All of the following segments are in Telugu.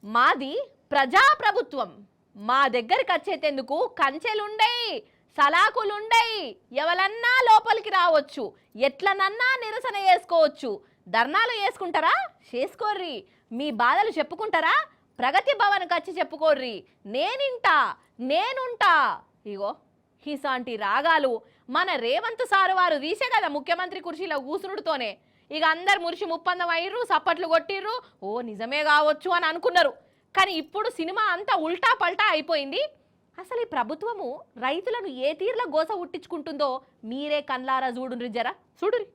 మాది ప్రజాప్రభుత్వం. మా దగ్గరికి వచ్చేటందుకు కంచెలుండయి, సలాకులుండయి. ఎవలన్నా లోపలికి రావచ్చు, ఎట్లనన్నా నిరసన చేసుకోవచ్చు. ధర్నాలు చేసుకుంటారా? చేసుకోర్రి. మీ బాధలు చెప్పుకుంటారా? ప్రగతి భవన్కి వచ్చి చెప్పుకోర్రి. నేనుంటా. ఇగో ఇసాంటి రాగాలు మన రేవంత్ సారు వారు తీసే కదా ముఖ్యమంత్రి కుర్చీలో కూసునుడుతోనే. ఇక అందరు మురిసి ముప్పందం అయ్యిర్రు, సప్పట్లు కొట్టిర్రు. ఓ నిజమే కావచ్చు అని అనుకున్నారు. కానీ ఇప్పుడు సినిమా అంతా ఉల్టా పల్టా అయిపోయింది. అసలు ఈ ప్రభుత్వము రైతులను ఏ తీర్ల గోస ఉట్టించుకుంటుందో మీరే కన్లారా చూడుండ్రి, జరా చూడురి.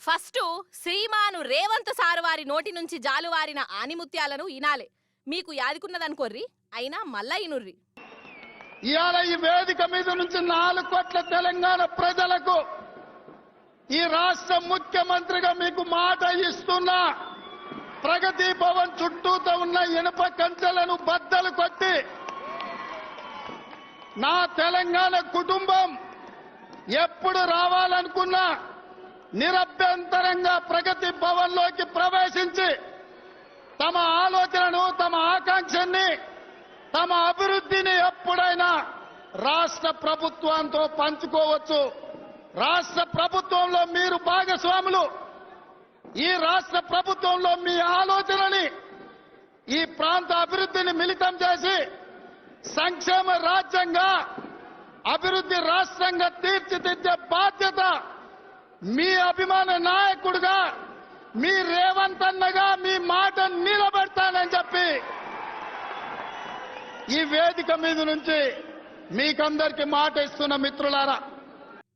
ఫస్ట్ శ్రీమాను రేవంత్ సారు వారి నోటి నుంచి జాలువారిన ఆనిముత్యాలను ఇనాలే. మీకు యాదికున్నదనుకోర్రి, అయినా మళ్ళా ఇనుర్రి. ఇవాళ ఈ వేదిక మీద నుంచి 4 కోట్ల తెలంగాణ ప్రజలకు ఈ రాష్ట్ర ముఖ్యమంత్రిగా మీకు మాట ఇస్తున్నా. ప్రగతి భవన్ చుట్టూతో ఉన్న ఇనుప కంచెలను బద్దలు కొట్టి నా తెలంగాణ కుటుంబం ఎప్పుడు రావాలనుకున్నా నిరభ్యంతరంగా ప్రగతి భవన్లోకి ప్రవేశించి తమ ఆలోచనను, తమ ఆకాంక్షని, తమ అభివృద్ధిని ఎప్పుడైనా రాష్ట్ర ప్రభుత్వంతో పంచుకోవచ్చు. రాష్ట్ర ప్రభుత్వంలో మీరు భాగస్వాములు. ఈ రాష్ట్ర ప్రభుత్వంలో మీ ఆలోచనని, ఈ ప్రాంత అభివృద్ధిని మిళితం చేసి సంక్షేమ రాజ్యంగా, అభివృద్ధి రాష్ట్రంగా తీర్చిదిద్దే బాధ్యత మీ అభిమాన నాయకుడిగా, మీ రేవంత్ అన్నగా మీ మాట నిలబెడతానని చెప్పి ఈ వేదిక మీద నుంచి మీకందరికి మాట ఇస్తున్న మిత్రులారా.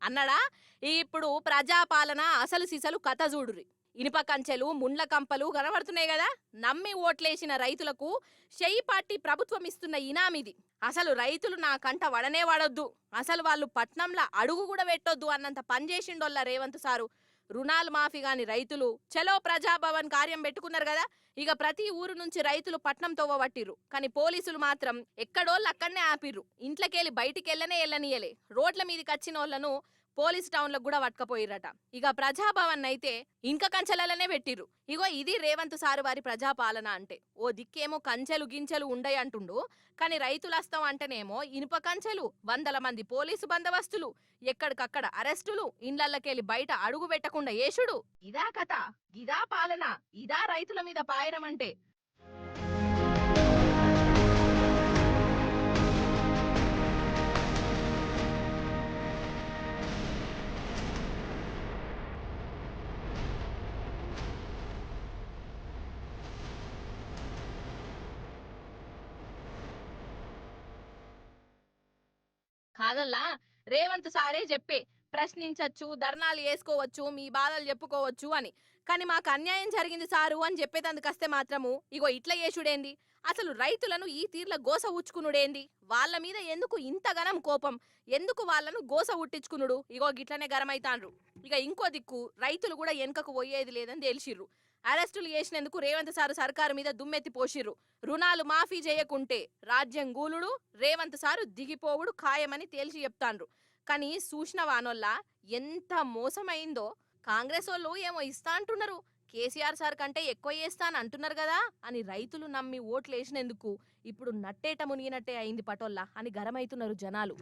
అన్నడా ఇప్పుడు ప్రజాపాలన అసలు సిసలు కథ చూడురి. ఇనుప కంచెలు, ముండ్ల కంపలు కనబడుతున్నాయి కదా. నమ్మి ఓట్లేసిన రైతులకు షెయి పార్టీ ప్రభుత్వం ఇస్తున్న ఇనామిది. అసలు రైతులు నా కంట వడనే వాడొద్దు, అసలు వాళ్ళు పట్నంలో అడుగు కూడా పెట్టొద్దు అన్నంత పనిచేసిండోళ్ళ రేవంత్ సారు. రుణాలు మాఫీ గాని రైతులు చలో ప్రజాభవన్ కార్యం పెట్టుకున్నారు కదా. ఇక ప్రతి ఊరు నుంచి రైతులు పట్నం తవ్వబట్టిర్రు. కానీ పోలీసులు మాత్రం ఎక్కడోళ్ళు అక్కడనే ఆపిర్రు. ఇంట్లోకెళ్ళి బయటికి వెళ్ళనీయలే. రోడ్ల మీదకి వచ్చిన వాళ్ళను పోలీస్ టౌన్ లో కూడా పట్టుకపోయిర్రట. ఇక ప్రజాభవన్ అయితే ఇంక కంచెలనే పెట్టిర్రు. ఇగో ఇది రేవంత్ సారు వారి ప్రజాపాలన అంటే. ఓ దిక్కేమో కంచెలు గించెలు ఉండయి అంటుండు, కానీ రైతులు వస్తాం అంటేనేమో ఇనుప కంచెలు, 100 మంది పోలీసు బందోబస్తులు, ఎక్కడికక్కడ అరెస్టులు, ఇండ్లకెళ్ళి బయట అడుగు పెట్టకుండా యేసుడు. ఇదా కథ, ఇదా పాలన, ఇదా రైతుల మీద పాయరం అంటే. కాదల్లా రేవంత్ సారే చెప్పే ప్రశ్నించచ్చు, ధర్నాలు వేసుకోవచ్చు, మీ బాధలు చెప్పుకోవచ్చు అని. కానీ మాకు అన్యాయం జరిగింది సారు అని చెప్పేదందుకస్తే మాత్రము ఇగో ఇట్లా చేసుడేంది? అసలు రైతులను ఈ తీర్ల గోస ఉచ్చుకునుడేంది? వాళ్ళ మీద ఎందుకు ఇంతగనం కోపం? ఎందుకు వాళ్ళను గోస ఉట్టించుకునుడు? ఇగో గిట్లనే గరమైతాండ్రు. ఇక ఇంకో దిక్కు రైతులు కూడా వెనకకు పోయేది లేదని తెలిసిర్రు. అరెస్టులు చేసినందుకు రేవంత్ సారు సర్కారు మీద దుమ్మెత్తి పోసిర్రు. రుణాలు మాఫీ చేయకుంటే రాజ్యం గూలుడు, రేవంత్ సారు దిగిపోవుడు ఖాయమని తేల్చి చెప్తాండ్రు. కానీ సూచన వానోల్లా ఎంత మోసమైందో. కాంగ్రెస్ వాళ్ళు ఏమో ఇస్తా అంటున్నారు, కేసీఆర్ సార్ కంటే ఎక్కువ చేస్తా అని అంటున్నారు కదా అని రైతులు నమ్మి ఓట్లేసినందుకు ఇప్పుడు నట్టేట మునిగినట్టే అయింది పటోల్లా అని గరమైతున్నారు జనాలు.